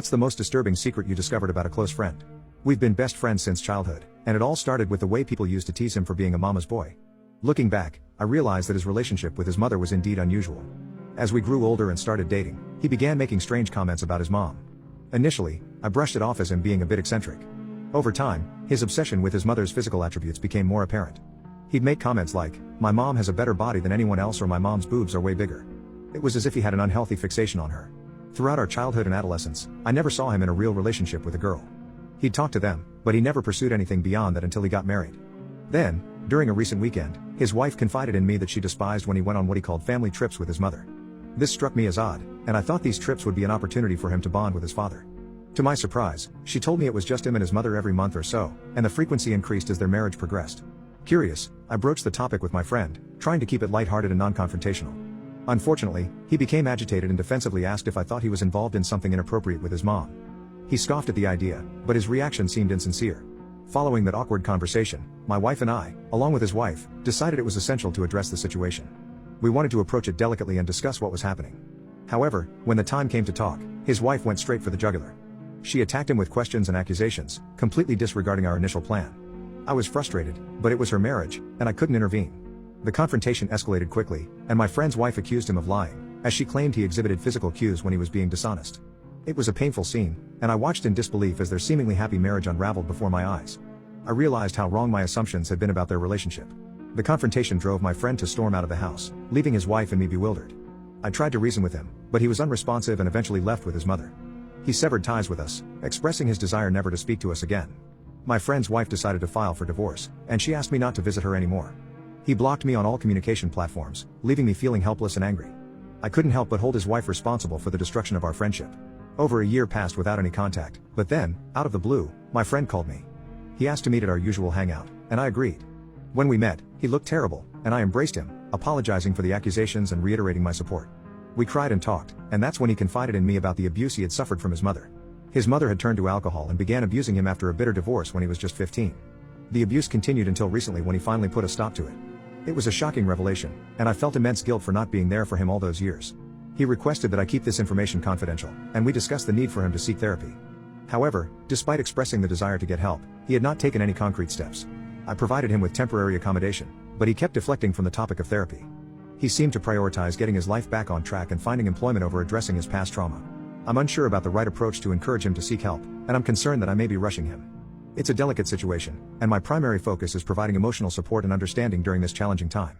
What's the most disturbing secret you discovered about a close friend? We've been best friends since childhood, and it all started with the way people used to tease him for being a mama's boy. Looking back, I realized that his relationship with his mother was indeed unusual. As we grew older and started dating, he began making strange comments about his mom. Initially, I brushed it off as him being a bit eccentric. Over time, his obsession with his mother's physical attributes became more apparent. He'd make comments like, "My mom has a better body than anyone else," or "My mom's boobs are way bigger." It was as if he had an unhealthy fixation on her. Throughout our childhood and adolescence, I never saw him in a real relationship with a girl. He'd talk to them, but he never pursued anything beyond that until he got married. Then, during a recent weekend, his wife confided in me that she despised when he went on what he called family trips with his mother. This struck me as odd, and I thought these trips would be an opportunity for him to bond with his father. To my surprise, she told me it was just him and his mother every month or so, and the frequency increased as their marriage progressed. Curious, I broached the topic with my friend, trying to keep it lighthearted and non-confrontational. Unfortunately, he became agitated and defensively asked if I thought he was involved in something inappropriate with his mom. He scoffed at the idea, but his reaction seemed insincere. Following that awkward conversation, my wife and I, along with his wife, decided it was essential to address the situation. We wanted to approach it delicately and discuss what was happening. However, when the time came to talk, his wife went straight for the jugular. She attacked him with questions and accusations, completely disregarding our initial plan. I was frustrated, but it was her marriage, and I couldn't intervene. The confrontation escalated quickly, and my friend's wife accused him of lying, as she claimed he exhibited physical cues when he was being dishonest. It was a painful scene, and I watched in disbelief as their seemingly happy marriage unraveled before my eyes. I realized how wrong my assumptions had been about their relationship. The confrontation drove my friend to storm out of the house, leaving his wife and me bewildered. I tried to reason with him, but he was unresponsive and eventually left with his mother. He severed ties with us, expressing his desire never to speak to us again. My friend's wife decided to file for divorce, and she asked me not to visit her anymore. He blocked me on all communication platforms, leaving me feeling helpless and angry. I couldn't help but hold his wife responsible for the destruction of our friendship. Over a year passed without any contact, but then, out of the blue, my friend called me. He asked to meet at our usual hangout, and I agreed. When we met, he looked terrible, and I embraced him, apologizing for the accusations and reiterating my support. We cried and talked, and that's when he confided in me about the abuse he had suffered from his mother. His mother had turned to alcohol and began abusing him after a bitter divorce when he was just 15. The abuse continued until recently when he finally put a stop to it. It was a shocking revelation, and I felt immense guilt for not being there for him all those years. He requested that I keep this information confidential, and we discussed the need for him to seek therapy. However, despite expressing the desire to get help, he had not taken any concrete steps. I provided him with temporary accommodation, but he kept deflecting from the topic of therapy. He seemed to prioritize getting his life back on track and finding employment over addressing his past trauma. I'm unsure about the right approach to encourage him to seek help, and I'm concerned that I may be rushing him. It's a delicate situation, and my primary focus is providing emotional support and understanding during this challenging time.